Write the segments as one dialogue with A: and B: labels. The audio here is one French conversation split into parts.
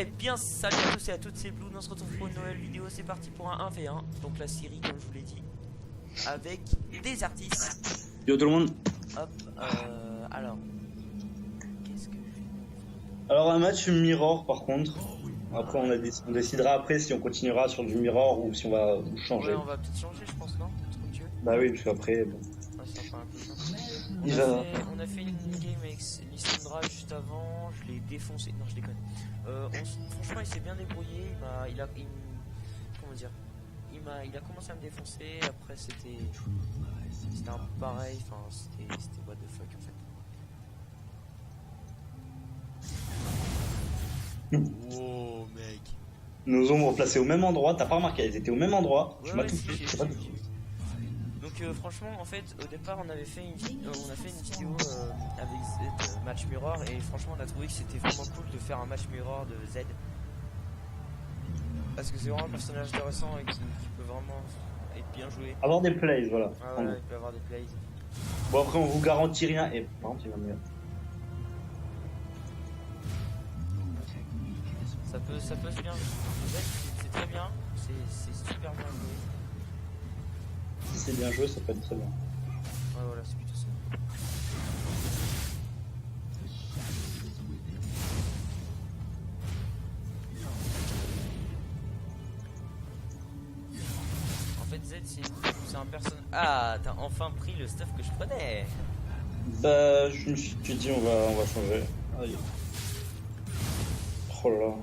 A: Eh bien, salut à tous et à toutes, c'est Blue, on se retrouve pour une nouvelle vidéo, c'est parti pour un 1v1, donc la série comme je vous l'ai dit, avec des artistes.
B: Yo tout le monde.
A: Hop, alors, qu'est-ce que je fais?
B: Alors un match mirror par contre, après on décidera après si on continuera sur du mirror ou si on va changer.
A: Ouais, on va peut-être changer je pense, non? C'est comme tu veux.
B: Bah oui, parce qu'après bon.
A: Ouais, ça fera un peu ça. On a fait une game avec Lissandra juste avant, je l'ai défoncé, non je déconne. Franchement il s'est bien débrouillé, comment dire, il a commencé à me défoncer, après c'était un peu pareil, enfin c'était what the fuck en fait. Wow mec.
B: Nos ombres placées au même endroit, t'as pas remarqué, elles étaient au même endroit,
A: Ouais,
B: tu m'as tout fait,
A: si,
B: pas
A: si,
B: tout.
A: si. Donc franchement en fait au départ on a fait une vidéo avec Z match mirror et franchement on a trouvé que c'était vraiment cool de faire un match mirror de Z parce que c'est vraiment un personnage intéressant et qui peut vraiment être bien joué.
B: Avoir des plays, voilà.
A: Ah voilà, il peut avoir des plays.
B: Bon après on vous garantit rien et par contre il va mieux.
A: Ça peut se bien. Z c'est très bien, c'est super bien joué.
B: Si c'est bien joué ça peut être très bien.
A: Ouais voilà c'est plutôt ça. En fait Z c'est un personnage. Ah t'as enfin pris le stuff que je prenais.
B: Bah je me suis dit on va changer. Aïe. Oh là là.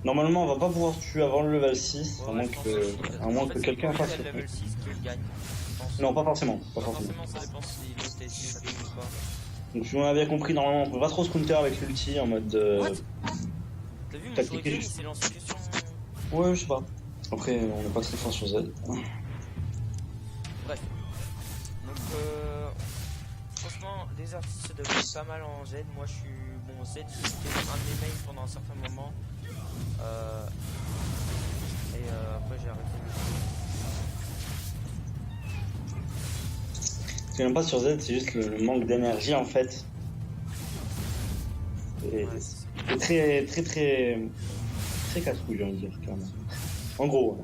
B: Normalement on va pas pouvoir tuer avant le level 6, à moins que quelqu'un fasse
A: le level 6 qui gagne.
B: Non pas forcément,
A: pas forcément, ça dépend si l'autre est ou pas.
B: Donc si on a bien compris, normalement on peut pas trop se counter avec l'ulti en mode
A: What? T'as vu le shuriken il s'est lancé que sur...
B: Ouais je sais pas. Après on est pas très fort sur Z.
A: Bref. Donc franchement des artistes se développent pas mal en Z. Moi je suis... Bon Z c'était un de mes mains pendant un certain moment. Après j'ai arrêté le jeu.
B: Ce que j'aime pas sur Z c'est juste le manque d'énergie en fait. Et
A: Ouais,
B: c'est très casse-couille j'ai envie de dire clairement. En gros,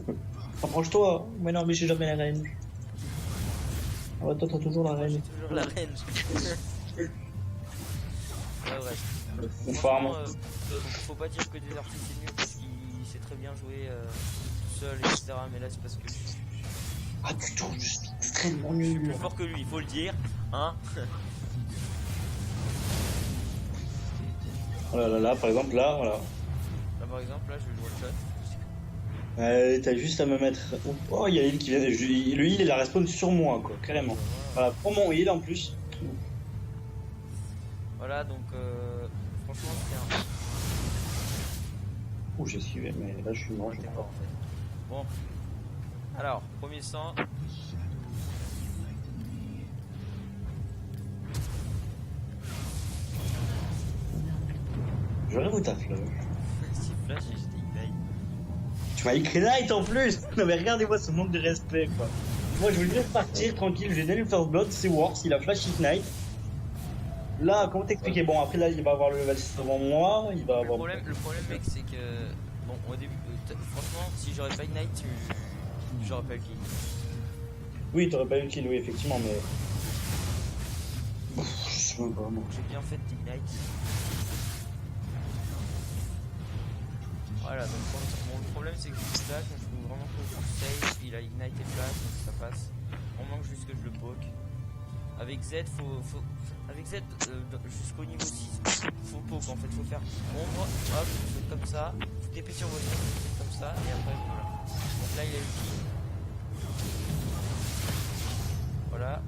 B: approche-toi, mais non mais j'ai jamais la range. Ah ouais toi t'as toujours la range.
A: j'ai toujours la range. Ouais bref.
B: On farm.
A: Faut pas dire que des artistes c'est mieux parce qu'il sait très bien jouer tout seul etc. Mais là c'est parce que
B: Ah du tout, je suis extrêmement
A: je suis
B: nul.
A: plus fort que lui, il faut le dire, hein.
B: Oh là là là, par exemple là, voilà.
A: Là par exemple, là je vais le one shot.
B: T'as juste à me mettre... Oh, il y a l'heal qui vient... Le heal il a respawn sur moi quoi, carrément. Voilà, pour mon heal en plus.
A: Voilà donc franchement c'est un...
B: Ouh j'ai esquivé, mais là je suis mort.
A: T'es mort en fait. Bon. Alors, premier sang.
B: J'aurais vu ta fleur.
A: Si flash et je dis ignite.
B: Tu m'as écrit Night en plus. Non mais regardez-moi ce manque de respect quoi. Moi je voulais juste partir tranquille, j'ai donné le first blood, c'est Worse, il a flash Ignite. Là, comment t'expliquer? Bon après là il va avoir le level 6 devant moi, il va avoir...
A: Le problème mec c'est que... Bon au début, franchement si j'aurais pas ignite, j'aurais pas eu le kill.
B: Oui t'aurais pas eu le kill, oui effectivement mais... Je sais même pas moi.
A: J'ai bien fait d'ignite. Voilà donc bon, le problème c'est que je suis flash, donc je trouve vraiment que je save, il a ignite et flash donc ça passe. On manque juste que je le poke. Avec Z avec Z jusqu'au niveau 6 faut poke en fait, faut faire ombre, hop, vous faites comme ça, vous tapez sur votre ombres, vous faites comme ça et après voilà. Donc là il a eu le kill. Voilà.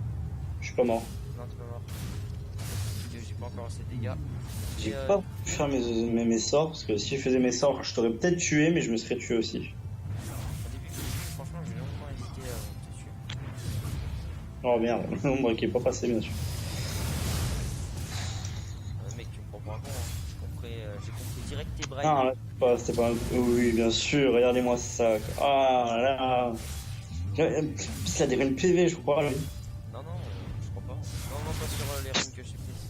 B: Je suis pas mort.
A: Non t'es pas mort. J'ai pas encore assez de dégâts.
B: J'ai pas pu faire mes sorts parce que si je faisais mes sorts je t'aurais peut-être tué mais je me serais tué aussi.
A: Au début franchement j'ai longtemps hésité à te tuer.
B: Oh merde, l'ombre qui est pas passé bien sûr.
A: Mec tu me prends pour un con hein. J'ai compris direct tes brains.
B: Ah là, c'était pas un... Oui bien sûr, regardez-moi ça. Ah là. Il a des runes PV je crois lui.
A: Non non je crois pas. Non pas sur les runes que j'ai prises.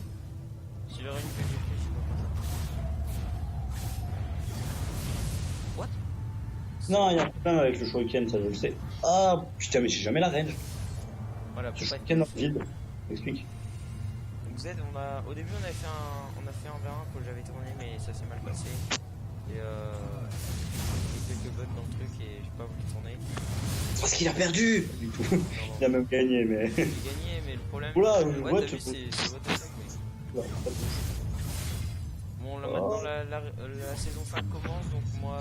A: Sur les runes que j'ai prises je sais pas.
B: Non, il y a un problème avec le shuriken, ça je le sais. Ah putain, mais j'ai jamais la range.
A: Voilà,
B: Ce
A: pour pas être
B: shuriken dans le
A: confus.
B: vide. Explique.
A: Donc Z, au début on a fait un vers un que j'avais tourné, mais ça s'est mal passé. Et il y a quelques bugs dans le truc et j'ai pas voulu tourner.
B: Parce qu'il a perdu. Pas du tout.
A: Non,
B: Il a même gagné, mais.
A: j'ai gagné, mais le problème.
B: Oula,
A: ouais,
B: what
A: t'as
B: the
A: vu, c'est what the fuck, mec.
B: Ouais, pas de touche.
A: Bon, là
B: Oh.
A: maintenant la saison 5 commence, donc moi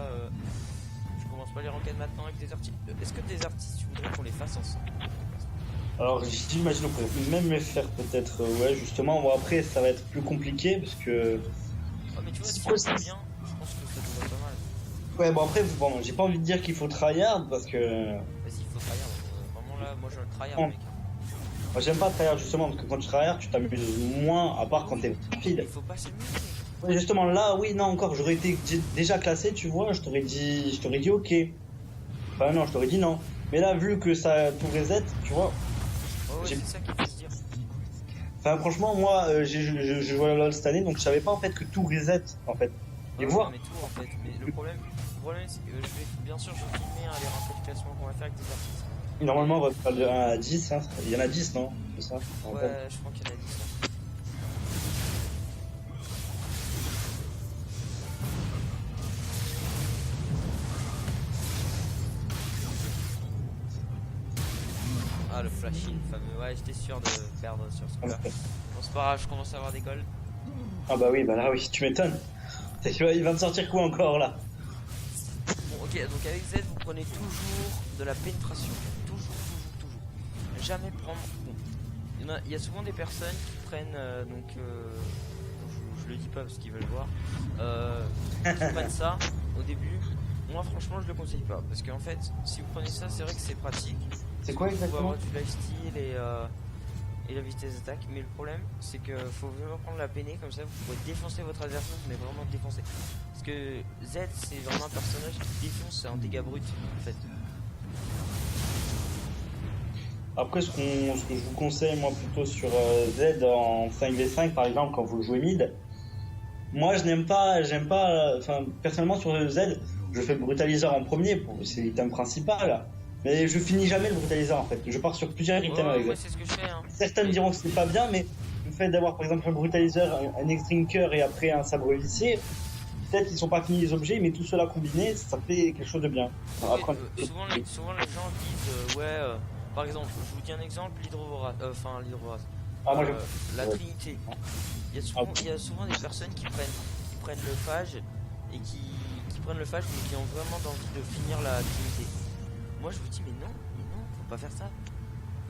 A: je commence pas les ranked maintenant avec des artistes. Est-ce que des artistes tu voudrais qu'on les fasse ensemble?
B: Alors j'imagine on pourrait même les faire peut-être, ouais justement, bon après ça va être plus compliqué parce que...
A: Oh, mais tu vois,
B: C'est
A: si
B: quoi,
A: on
B: ça
A: fait bien, je pense que ça devrait pas mal.
B: Ouais bon après, bon, j'ai pas envie de dire qu'il faut tryhard parce que...
A: Vas-y, il faut tryhard. Vraiment là, moi je le tryhard,
B: Oh.
A: mec.
B: Moi j'aime pas tryhard justement parce que quand tu tryhard tu t'amuses moins à part quand t'es rapide.
A: Il faut pas s'amuser.
B: Ouais, justement là, oui non encore, j'aurais été déjà classé tu vois, je t'aurais dit ok. Enfin non, je t'aurais dit non. Mais là vu que ça tout reset, tu vois...
A: Oh, ouais,
B: J'ai-
A: c'est ça qu'il faut se dire.
B: Enfin franchement moi je jouais à LoL cette année donc je savais pas en fait que tout reset en fait. Et
A: Ouais,
B: voir...
A: non, mais tout en fait. Mais le problème c'est que bien sûr, je vais filmer les ranked classement qu'on va faire avec des artistes.
B: Normalement on va faire de 1 à 10, hein. Il y en a 10 non? C'est ça? Je me rappelle.
A: Ouais, je crois qu'il y en a 10. Hein. Ah, le flashy, le fameux. Ouais, j'étais sûr de perdre sur ce coup-là. Bon, c'est pas grave, je commence à avoir des goals.
B: Ah bah oui, bah là oui, tu m'étonnes. C'est qu'il va me sortir quoi encore là?
A: Bon, ok, donc avec Z, vous prenez toujours de la pénétration. Toujours. Jamais prendre. Bon, il y a souvent des personnes qui prennent. Je le dis pas parce qu'ils veulent voir. Qui prennent ça au début. Moi, franchement, je le conseille pas. Parce qu'en fait, si vous prenez ça, c'est vrai que c'est pratique.
B: C'est quoi
A: Vous pouvez
B: exactement?
A: avoir du lifesteal et la vitesse d'attaque, mais le problème c'est que faut vraiment prendre la peinée, comme ça vous pouvez défoncer votre adversaire, mais vraiment défoncer. Parce que Z c'est vraiment un personnage qui défonce, c'est un dégât brut en fait.
B: Après, ce que je vous conseille, moi, plutôt sur Z en 5v5, par exemple, quand vous jouez mid, moi, j'aime pas, enfin, personnellement, sur Z, je fais le brutaliseur en premier, c'est l'item principal, mais je finis jamais le brutaliseur, en fait. Je pars sur plusieurs items avec
A: Ouais,
B: Z.
A: c'est ce que je fais. Hein.
B: Certaines diront que c'est pas bien, mais le fait d'avoir, par exemple, un brutaliseur, un X-Drinker et après un sabre vicié, peut-être qu'ils sont pas finis les objets, mais tout cela combiné, ça fait quelque chose de bien. Alors,
A: Ouais,
B: après,
A: souvent les gens disent par exemple, je vous dis un exemple, l'hydrovoras,
B: ah, moi,
A: la
B: ouais.
A: Trinité. Il y a souvent des personnes qui prennent le phage et qui prennent le phage mais qui ont vraiment envie de finir la Trinité. Moi je vous dis mais non, faut pas faire ça.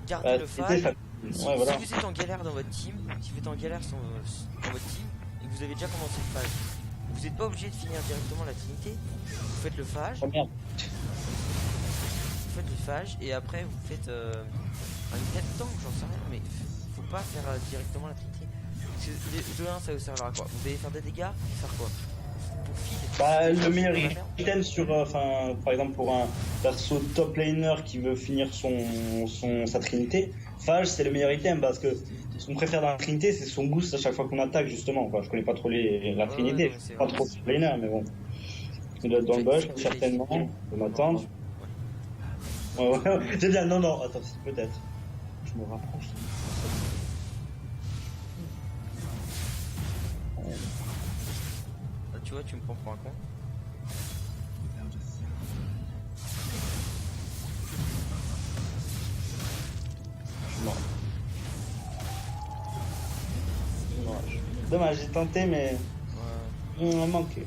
A: Gardez le phage. Si,
B: ouais, voilà.
A: si vous êtes en galère dans votre team, si vous êtes en galère dans votre team et que vous avez déjà commencé le phage, vous n'êtes pas obligé de finir directement la Trinité. Vous faites le phage.
B: Oh, merde.
A: Vous faites le phage et après vous faites un net tank, j'en sais rien, mais faut pas faire directement la Trinité. De 1 ça vous servira à quoi? Vous allez faire des dégâts, faire quoi? Pour feed.
B: Bah, le meilleur item sur, enfin, par exemple pour un perso top laner qui veut finir sa trinité, Phage c'est le meilleur item parce que ce qu'on préfère dans la trinité c'est son boost à chaque fois qu'on attaque justement. Enfin, je connais pas trop la trinité,
A: non,
B: pas trop top laner mais bon. Il doit être dans le bush certainement, on peut m'attendre. Ouais, j'ai bien, non, attends, peut-être. Je me rapproche.
A: Tu vois, tu me prends pour un con.
B: Dommage, j'ai tenté mais
A: Ouais.
B: on a manqué.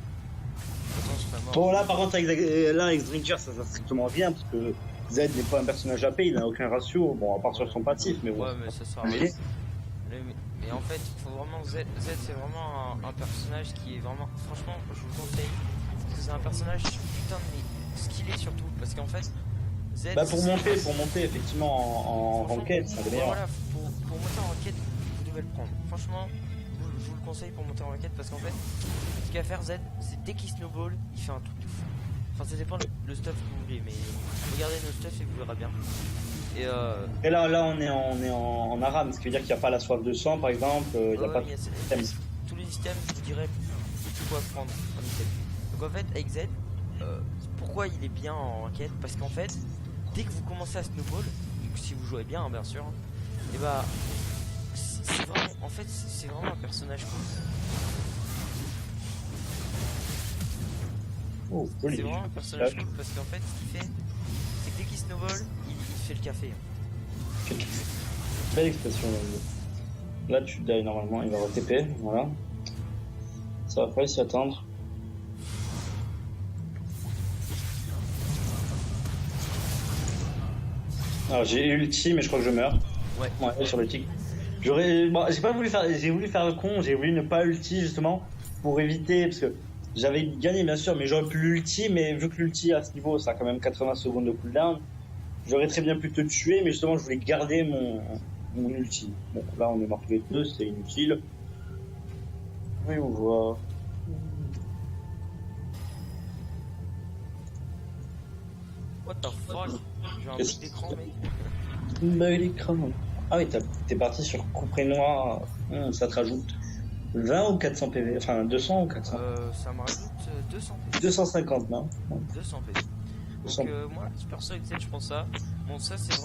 A: Attends, je serais mort.
B: Bon là par contre avec X-Drinker ça sert strictement rien parce que Z n'est pas un personnage AP, il n'a aucun ratio, bon à part sur son passif mais bon.
A: Ouais, mais ça sert à
B: Mais-
A: rien. Mais en fait, il faut vraiment Z c'est vraiment un personnage qui est vraiment. Franchement, je vous le conseille. Parce que c'est un personnage putain mais skillé surtout. Parce qu'en fait, Z.
B: Bah pour monter effectivement en ranked, ça devient.
A: Voilà, pour monter en ranked, vous devez le prendre. Franchement, je vous le conseille pour monter en ranked parce qu'en fait, ce qu'il va faire Z, c'est dès qu'il snowball, il fait un truc de fou. Enfin, ça dépend le stuff que vous voulez, mais regardez nos stuff et vous verrez bien.
B: Et là on est en Aram, ce qui veut dire qu'il n'y a pas la soif de sang par exemple, il n'y a pas de
A: tous les items, je vous dirais tout quoi prendre en item. Donc en fait, avec Z, pourquoi il est bien en ranked? Parce qu'en fait, dès que vous commencez à snowball, donc si vous jouez bien, hein, bien sûr, et bah, c'est vraiment, en fait, c'est vraiment un personnage cool.
B: Oh,
A: C'est
B: joli.
A: vraiment un personnage cool parce qu'en fait, ce qu'il fait, c'est que dès qu'il snowball, il fait le café.
B: Belle expression. Là, tu die normalement, il va re-TP, voilà. Ça va pas s'y attendre. Alors j'ai ulti, mais je crois que je meurs. Ouais, sur le tic. Bon, j'ai pas voulu faire, j'ai voulu faire le con, j'ai voulu ne pas ulti justement pour éviter, parce que j'avais gagné bien sûr, mais j'aurais pu l'ulti, mais vu que l'ulti à ce niveau, ça a quand même 80 secondes de cooldown, j'aurais très bien pu te tuer, mais justement je voulais garder mon ulti. Bon, là on est mort tous les deux, c'est inutile. Oui, on voit.
A: What the fuck? J'ai un
B: Qu'est-ce
A: truc d'écran, mec.
B: Bel écran. Ah oui, t'es parti sur couperet noir. Ça te rajoute 20 ou 400 PV, enfin 200 ou 400.
A: Ça me rajoute 200 PV.
B: 250, non?
A: 200 PV. Donc moi, perso avec je pense ça. Bon, ça c'est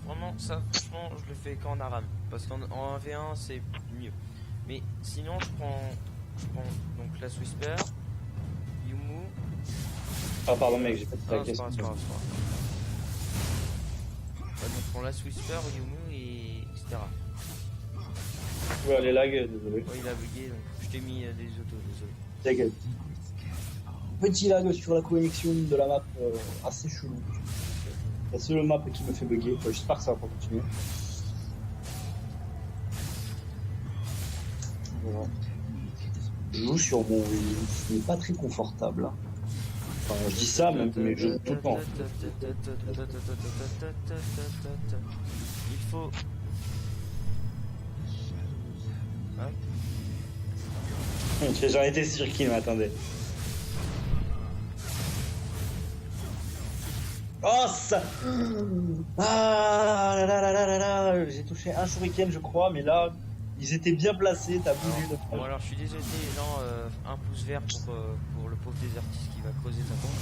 A: vraiment ça. Franchement, je le fais qu'en Aram, parce qu'en 1v1 c'est mieux. Mais sinon, je prends donc la Whisper, Yumu.
B: Ah pardon mec, j'ai pas
A: Ah,
B: fait la question.
A: c'est pas grave. Ouais, donc je prends la Whisper, Yumu et etc.
B: Ouais, les lags, désolé.
A: Ouais, il a bugué, donc je t'ai mis des autos, désolé.
B: T'inquiète. Petit lag sur la connexion de la map, assez chelou. C'est la seule map qui me fait bugger, j'espère que ça va pas continuer. Voilà. Je joue sur mon Wii, ce n'est pas très confortable. Enfin, je dis ça, même, mais je joue tout le temps.
A: Il faut...
B: J'en étais sûr qu'il m'attendait. Oh ça. Ah là là là là là là. J'ai touché un shuriken je crois, mais là ils étaient bien placés, t'as bougé de
A: Bon alors je suis désolé les gens, un pouce vert pour le pauvre désertiste qui va creuser sa tombe.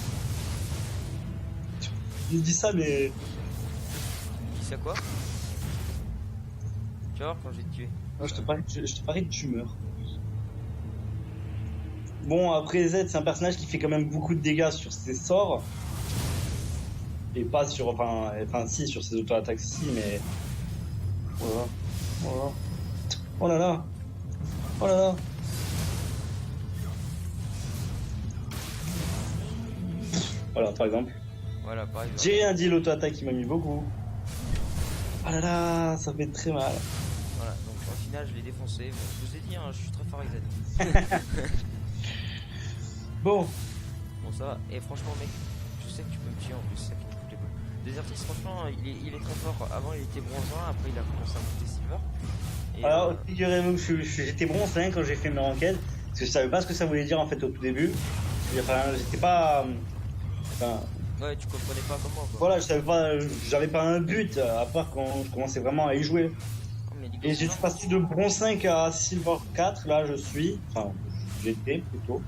B: Je dis ça mais...
A: Dis ça quoi? Tu vas voir quand je vais te tuer.
B: Non, je te parie que tu meurs. Bon après Z c'est un personnage qui fait quand même beaucoup de dégâts sur ses sorts. Et pas sur, enfin si, sur ses auto-attaques si, mais... Voilà. Voilà. Oh là là. Oh là là. Voilà, par exemple.
A: Voilà, par exemple.
B: J'ai rien dit, l'auto-attaque qui m'a mis beaucoup. Oh là là, ça fait très mal.
A: Voilà, donc au final je l'ai défoncé. Bon, je vous ai dit, hein, je suis très fort avec Z.
B: Bon.
A: Bon ça va. Et franchement mec, je sais que tu peux me tuer en plus, c'est ça qui me fout les boules. Désertis franchement il est très fort. Avant il était bronze 1, après il a commencé à monter silver. Et
B: Alors figurez-vous que j'étais bronze 5 quand j'ai fait mes enquêtes, parce que je savais pas ce que ça voulait dire en fait au tout début. Enfin j'étais pas... Enfin,
A: ouais, tu comprenais pas comment quoi.
B: voilà, je savais pas, j'avais pas un but à part quand je commençais vraiment à y jouer.
A: Oh, mais
B: Et j'ai passé de bronze 5 à silver 4, là je suis, enfin j'étais plutôt.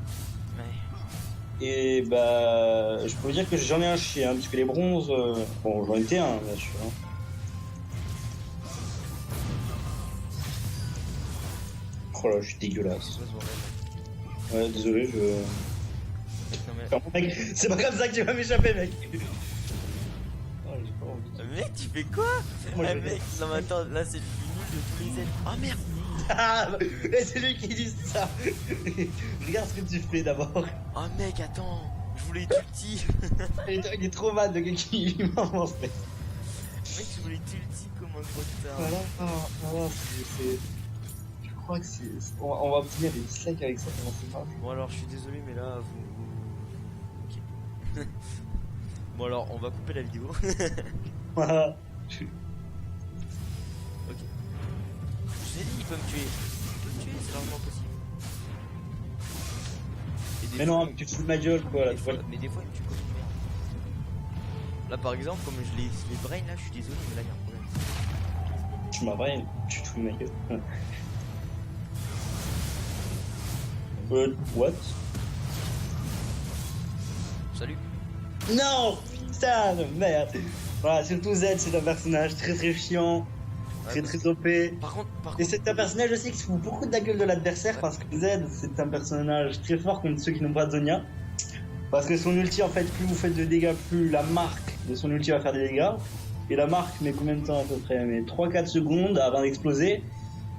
A: Ouais.
B: Et bah je peux vous dire que j'en ai un chien, hein, parce que les bronzes, bon j'en étais un bien sûr. Hein. Oh là, je suis dégueulasse.
A: C'est quoi ce bordel, mec?
B: Ouais, désolé, je...
A: Non mais...
B: Enfin, mec, c'est pas comme ça que tu vas m'échapper, mec. Oh, j'ai pas envie.
A: Mec, tu fais quoi?
B: Moi,
A: Ah
B: je vais
A: mec, non mais attends, là c'est le plus nul de tous les ailes. Oh merde.
B: Ah, et c'est lui qui dit ça. Regarde ce que tu fais d'abord.
A: Oh mec, attends, je voulais ulti.
B: Il est trop mal de quelqu'un qui lui m'avance.
A: Mec, je voulais ulti comme un gros tard.
B: Voilà, c'est... Je crois que c'est... On va obtenir des dislikes avec ça, comment c'est pas.
A: Bon alors, je suis désolé, mais là, Ok. Bon alors, on va couper la vidéo.
B: Voilà.
A: Ok. Je t'ai dit, il peut me tuer. Il peut me tuer, c'est largement possible. Et des
B: Mais
A: fois,
B: non, mais tu te fous de ma gueule, quoi, là,
A: des
B: tu
A: fois,
B: vois.
A: mais des fois, il me tue comme une merde. Là, par exemple, comme je les brain, là, je suis désolé, mais là, il y a un problème.
B: Tu m'as brain, tu te fous de ma gueule. What?
A: salut.
B: Non, putain de merde. Voilà, surtout Z, c'est un personnage très très chiant,
A: Ouais,
B: très OP.
A: par contre,
B: Et c'est un personnage aussi qui se fout beaucoup de la gueule de l'adversaire parce que Z, c'est un personnage très fort contre ceux qui n'ont pas de Zonia. Parce que son ulti, en fait, plus vous faites de dégâts, plus la marque de son ulti va faire des dégâts. Et la marque met combien de temps à peu près? Mais 3-4 secondes avant d'exploser.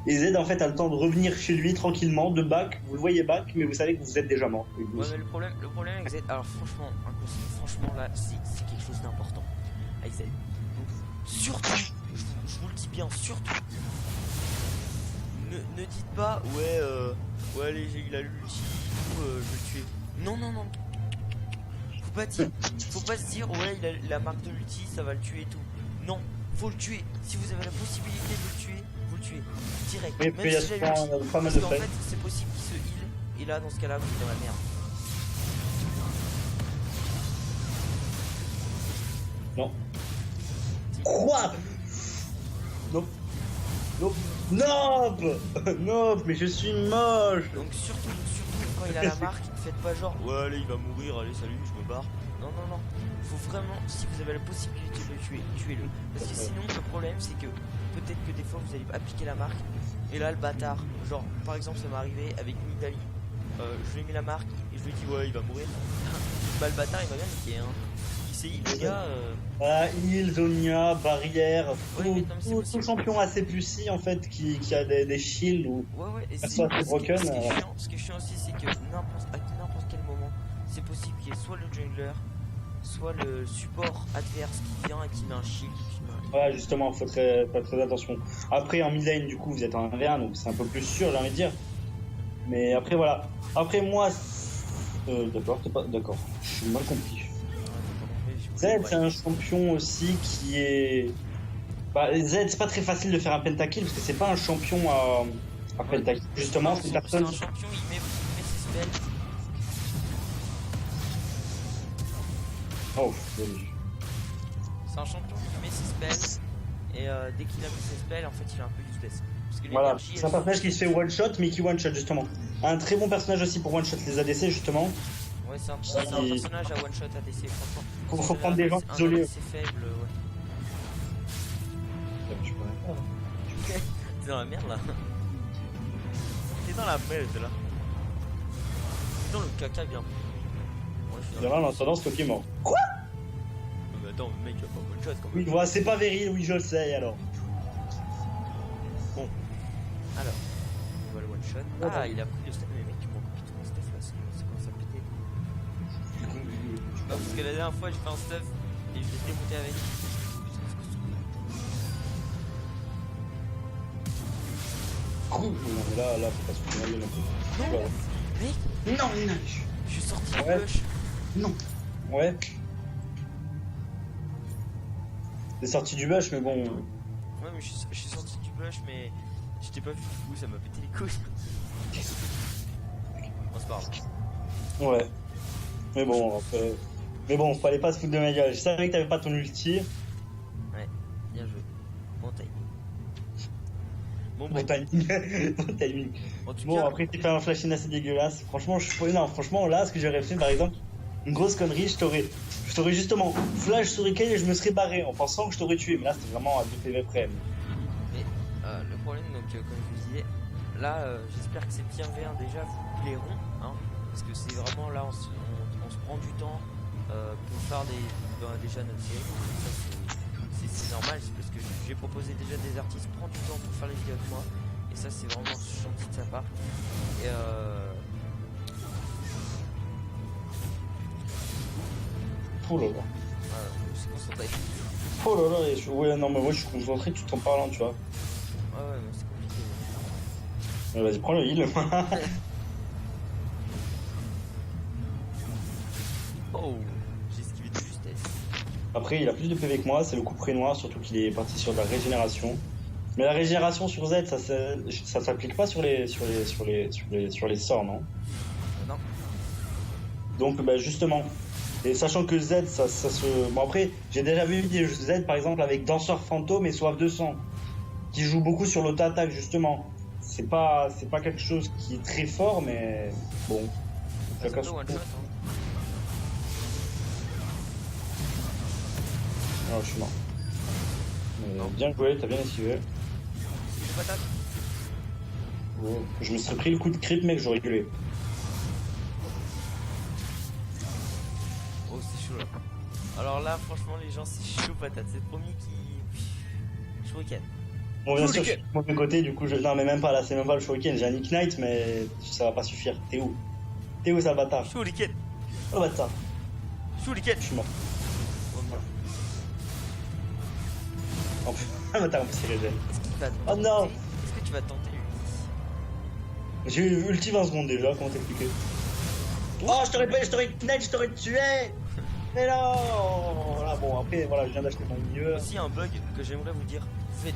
B: Et Z, en fait, a le temps de revenir chez lui tranquillement, de back. Vous le voyez back, mais vous savez que vous êtes déjà mort.
A: ouais, mais le problème avec Z, alors franchement, un conseil, franchement là, c'est quelque chose d'important avec Z. Donc, surtout, je vous le dis bien, surtout, ne dites pas, ouais, allez, il a l'ulti, je vais le tuer. Non. Faut pas se dire, ouais, il a la marque de l'ulti, ça va le tuer et tout. Non, faut le tuer. Si vous avez la possibilité de le tuer, vous le tuez. Direct.
B: Mais
A: Même
B: il y a
A: si
B: pas mal
A: parce
B: de
A: qu'en
B: faits.
A: fait, c'est possible qu'il se heal. Et là, dans ce cas-là, vous êtes dans la merde.
B: Non. Quoi? Non. Non. Non, mais je suis moche.
A: Donc surtout, quand il a la marque, ne faites pas genre, ouais, allez, il va mourir, allez, salut, je me barre. Non. Faut vraiment, si vous avez la possibilité de le tuer, tuez-le. Parce que sinon, le problème, c'est que peut-être que des fois, vous allez appliquer la marque. Et là, le bâtard, genre, par exemple, ça m'est arrivé avec Nidali. Je lui ai mis la marque et je lui ai dit, ouais, il va mourir. Bah, le bâtard, il m'a bien niqué, hein. Il s'est dit, les gars,
B: Heal, Zonia, barrière,
A: Ouais, mais non, mais c'est
B: tout
A: possible.
B: champion assez puissy en fait qui a des shields ou.
A: ouais, et
B: Ça
A: c'est
B: soit assez broken,
A: ce qui est chiant aussi, c'est que à n'importe quel moment, c'est possible qu'il y ait soit le jungler, soit le support adverse qui vient et qui met un shield.
B: Ouais, justement, faut faire très attention. Après, en mid lane, du coup, vous êtes en 1v1, donc c'est un peu plus sûr, j'ai envie de dire. Mais après, voilà. Après, moi. D'accord, t'es pas. D'accord, je suis mal compris. Z, c'est un champion aussi qui est. Bah, Z, c'est pas très facile de faire un pentakill parce que c'est pas un champion à pentakill. Justement, c'est personne.
A: C'est un champion, il met ses spells.
B: Oh, joli.
A: C'est un champion qui met ses spells. Et dès qu'il a mis ses spells, en fait, il est un peu useless. Parce que
B: Voilà,
A: l'énergie,
B: c'est un personnage qui se fait one shot, mais qui one shot justement. Un très bon personnage aussi pour one shot les ADC justement.
A: ouais, c'est un personnage à one shot ADC, franchement.
B: Faut prendre des gens isolés.
A: C'est faible, ouais. T'es dans la merde là. T'es dans la merde là. T'es dans le caca bien. Ouais, je suis
B: Là, en attendant, c'est ok mort. Quoi?
A: Mais attends, le mec il a pas one shot quand même.
B: Oui, voilà, c'est pas viril, oui, je le sais alors.
A: Bon. Alors, on va le one shot. Ah, il a pris le step. Mais mec, tu m'en copies tout mon stuff là, c'est quoi ça péter? Bah, parce que la dernière fois j'ai fait un stuff et je l'ai démonté avec.
B: Cool. Non, là, faut pas se foutre de la gueule un peu.
A: Non, mec,
B: Non,
A: je suis sorti du
B: Ouais.
A: bush.
B: non. Ouais. T'es sorti du bush, mais bon.
A: Ouais, mais je suis sorti du bush, mais j'étais pas vu du coup, ça m'a pété les couilles. Bon, c'est pas grave.
B: Ouais. Mais bon, après. Mais bon, fallait pas se foutre de ma gueule. Je savais que t'avais pas ton ulti.
A: Ouais, bien joué. Bon timing. Bon,
B: Bon timing. Bon timing.
A: En tout
B: Bon,
A: cas,
B: après, tu fais un flash in assez dégueulasse. Franchement, non, franchement, là, ce que j'aurais fait, par exemple, une grosse connerie, je t'aurais justement flash sur Ikei et je me serais barré en pensant que je t'aurais tué. Mais là, c'était vraiment à 2 PV près.
A: mais le problème, donc, comme je vous disais, là, j'espère que ces petits 1v1 déjà vous plairont, hein, parce que c'est vraiment là, on se prend du temps pour faire déjà notre série. Ça, c'est normal, c'est parce que j'ai proposé déjà des artistes, prends du temps pour faire les vidéos avec moi, et ça, c'est vraiment gentil de sa part. Et
B: Oh là là.
A: voilà, c'est concentré.
B: Oh là là. Ouais, non, mais moi, je suis concentré tout en parlant, tu vois.
A: Ouais, mais c'est compliqué.
B: Vas-y, prends le heal.
A: Oh, j'ai esquivé de justesse.
B: Après, il a plus de PV que moi, c'est le couperet noir, surtout qu'il est parti sur de la régénération. Mais la régénération sur Z, ça s'applique pas sur les sorts, non?
A: Non.
B: Donc, bah, justement. Et sachant que Z, ça se. Bon, après, j'ai déjà vu des Z, par exemple, avec Danseur Fantôme et Soif de Sang, qui jouent beaucoup sur l'auto-attaque, justement. C'est pas quelque chose qui est très fort, mais bon.
A: Ça
B: Chacun
A: peut
B: son
A: one
B: tour.
A: shot, hein.
B: Oh, je suis mort.
A: Non.
B: Bien joué, t'as bien esquivé.
A: C'est patate.
B: Oh, je me serais pris le coup de creep, mec, j'aurais gueulé.
A: Oh, c'est chaud là. Alors là, franchement, les gens, c'est chaud patate. C'est le premier qui. Shuriken.
B: Bon, bien sûr, je
A: Shuriken.
B: suis de mauvais côté, du coup, non, mais même pas là, c'est même pas le Shuriken. J'ai un Nick Knight, mais ça va pas suffire. T'es où? T'es où, ça bâtard?
A: Shuriken.
B: Oh, bâtard.
A: Shuriken.
B: Je suis mort.
A: Oh non.
B: En plus, ah, bâtard, en plus, il régène.
A: Est-ce qu'il va
B: Oh non.
A: Est-ce que tu vas tenter lui?
B: J'ai eu ulti 20 secondes déjà, comment t'expliquer? Oh, je t'aurais Knight, je t'aurais tué! Mais non! Là, bon, après, voilà, je viens d'acheter mon milieu.
A: Aussi, un bug que j'aimerais vous dire, vous faites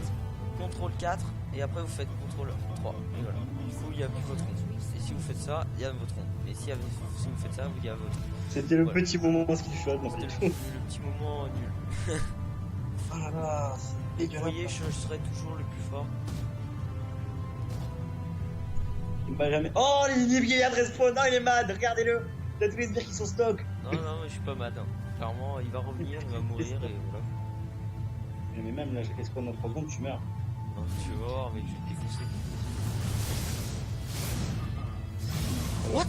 A: CTRL 4 et après vous faites CTRL 3. Et voilà. Du coup, il n'y a plus votre rond. Et si vous faites ça, il y a votre rond. Et si vous faites ça, il y a votre.
B: C'était le
A: Voilà.
B: petit moment ce qu'il fait, non, pas
A: C'était
B: du
A: le,
B: tout.
A: le petit moment nul.
B: Ah là là, c'est
A: Vous
B: dégueulasse.
A: voyez, je serai toujours le plus fort.
B: Il m'a jamais. Oh, il vient de respawn, non, il est mad, regardez-le! Il a tous les sbires qui sont stock!
A: Non, non, mais je suis pas mad. Hein. Clairement, il va revenir, il va mourir et voilà.
B: Mais même là, j'ai respawn dans 3 secondes, tu meurs.
A: Non, tu vas voir, mec, je vais te défoncer. What?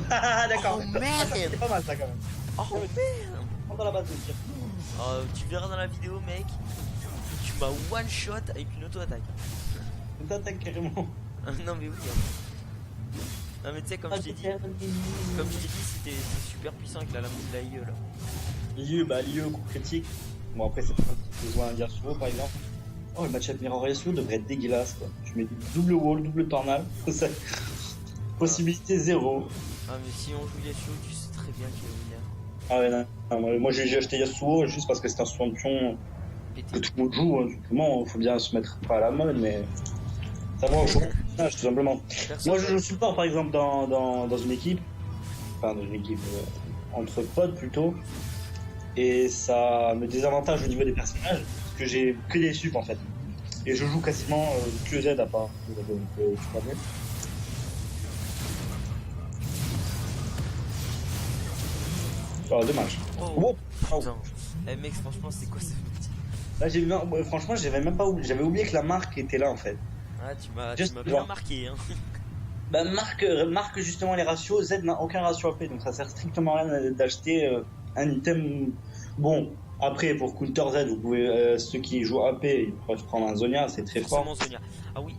B: Ah, d'accord!
A: Oh merde!
B: C'est pas mal ça quand même.
A: Oh merde!
B: Prends dans la base de tir.
A: Tu verras dans la vidéo, mec. Tu m'as one shot avec une auto-attaque.
B: On t'attaque carrément.
A: Non, mais oui. Hein. Non, mais tu sais, comme je t'ai dit, c'était super puissant avec la lame de l'AIE là.
B: L'IE, coup critique. Bon, après, c'est pas besoin d'un Yasuo par exemple. Oh, le match-up Mirror Yasuo devrait être dégueulasse quoi. Tu mets double wall, double tornade. Possibilité zéro.
A: Ah, mais si on joue Yasuo, tu sais très bien qu'il va venir.
B: Ah ouais, non. Moi j'ai acheté Yasuo juste parce que c'est un champion que
A: Pété.
B: tout le monde joue. Hein. Justement, faut bien se mettre pas à la mode, mais ça va au choix. Tout simplement.
A: Personne
B: Moi je joue support par exemple dans une équipe. Enfin, dans une équipe entre potes plutôt. Et ça me désavantage au niveau des personnages. Parce que j'ai que des sups en fait. Et je joue quasiment que Z à part. Donc, tu vois bien. Oh, dommage.
A: Oh,
B: Oh.
A: putain. Eh, mec, franchement, c'est quoi ce petit?
B: Là, franchement, j'avais même pas oublié. J'avais oublié que la marque était là en fait.
A: Ah, tu m'as
B: Juste
A: bien
B: voir.
A: marqué, hein.
B: Bah, marque justement les ratios. Z n'a aucun ratio AP, donc ça sert strictement à rien d'acheter un item. Bon, après pour counter Z, vous pouvez ceux qui jouent AP, ils peuvent prendre un Zonia, c'est très fort.
A: Forcément Zonia. Ah oui,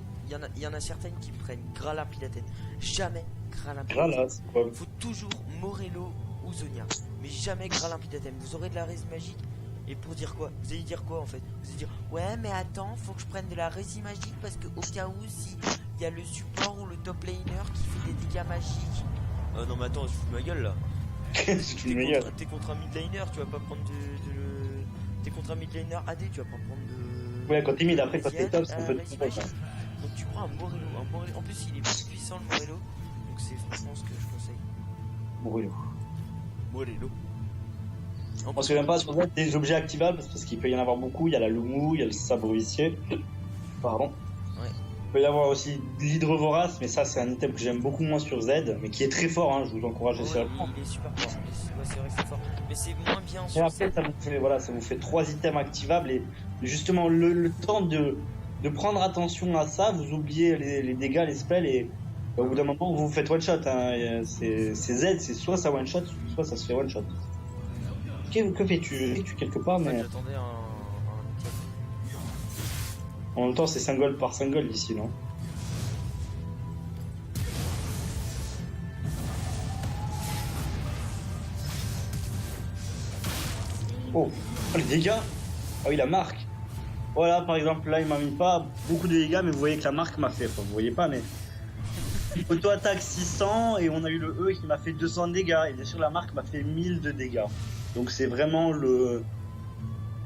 A: il y en a certaines qui prennent Grala Pilaten. Jamais Grala Pilaten.
B: Voilà, c'est quoi?
A: Faut toujours Morello ou Zonia. Mais jamais Gralin Pidatem. Vous aurez de la résine magique. Et pour dire quoi? Vous allez dire quoi en fait? Vous allez dire ouais mais attends, faut que je prenne de la résine magique parce que au cas où si il y a le support ou le top laner qui fait des dégâts magiques. Non mais attends, je fous de ma gueule là. T'es contre un mid laner, tu vas pas prendre t'es contre un mid laner AD, tu vas pas prendre de.
B: Ouais, quand t'es mid après quand t'es top, c'est un peu
A: résine
B: de
A: magique. Donc tu prends un Morello. En plus il est plus puissant le Morello. Donc c'est franchement ce que je conseille.
B: Morello.
A: En
B: On se souvient pas sur Z des objets activables parce qu'il peut y en avoir beaucoup. Il y a la Lumu, il y a le sabre huissier. Pardon.
A: Ouais.
B: Il peut y avoir aussi l'hydre vorace, mais ça c'est un item que j'aime beaucoup moins sur Z, mais qui est très fort. Hein, je vous encourage aussi à le prendre.
A: Il est super fort. C'est vrai que c'est fort. Mais c'est moins bien
B: Et
A: sur
B: après, ça vous fait 3 items activables et justement le temps de prendre attention à ça, vous oubliez les dégâts, les spells et au bout d'un moment vous faites one shot. Hein. C'est Z, c'est soit ça one shot, soit ça se fait one shot. Que fais-tu? Tu quelque part, mais
A: j'attendais un item.
B: en même temps c'est 5 gold par 5 gold ici, non? Oh, les dégâts! Ah oui, la marque! Voilà, par exemple, là il m'a mis pas beaucoup de dégâts, mais vous voyez que la marque m'a fait. Enfin, vous voyez pas, mais. Auto-attaque 600 et on a eu le E qui m'a fait 200 de dégâts. Et bien sûr, la marque m'a fait 1000 de dégâts. Donc c'est vraiment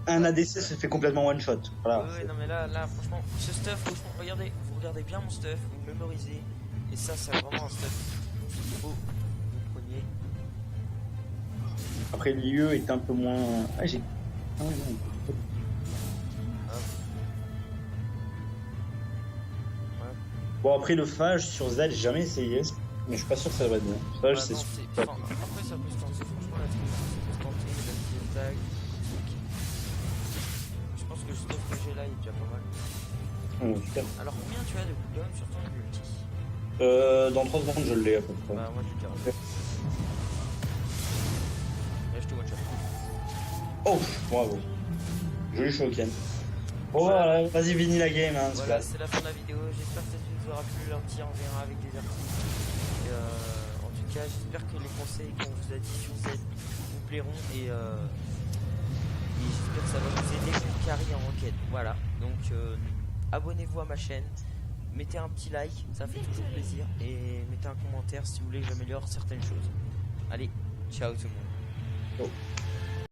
B: un ADC se fait complètement one shot. Voilà.
A: Ouais, non mais là, franchement, ce stuff, franchement, vous regardez bien mon stuff, vous mémorisez. Et ça, c'est vraiment un stuff qu'il faut que vous preniez.
B: Après, l'IE est un peu moins. Ah, j'ai. Ah, ouais, non. Bon, après le phage sur Z, j'ai jamais essayé, mais je suis pas sûr que ça va être bien. Phage, c'est super.
A: Après, ça peut se tenter, franchement, la tribu, ça peut se tenter, la petite attaque, que je trouve que j'ai là, il est déjà pas mal.
B: Super.
A: Alors combien tu as de cooldown sur ton ulti?
B: Dans 3 secondes, je l'ai à peu près.
A: Bah moi je dirais. Là je te watch.
B: Oh, bravo. Joli Shoken. Oh, voilà, vas-y, finis la game. Hein,
A: Voilà, c'est la fin de la vidéo. J'espère que ça vous aura plu. Un petit on verra avec des articles. Et, en tout cas, j'espère que les conseils qu'on vous a dit sur Z vous plairont. Et j'espère que ça va vous aider pour carry en enquête. Voilà, donc abonnez-vous à ma chaîne. Mettez un petit like, ça fait toujours plaisir. Et mettez un commentaire si vous voulez que j'améliore certaines choses. Allez, ciao tout le monde.
B: Oh.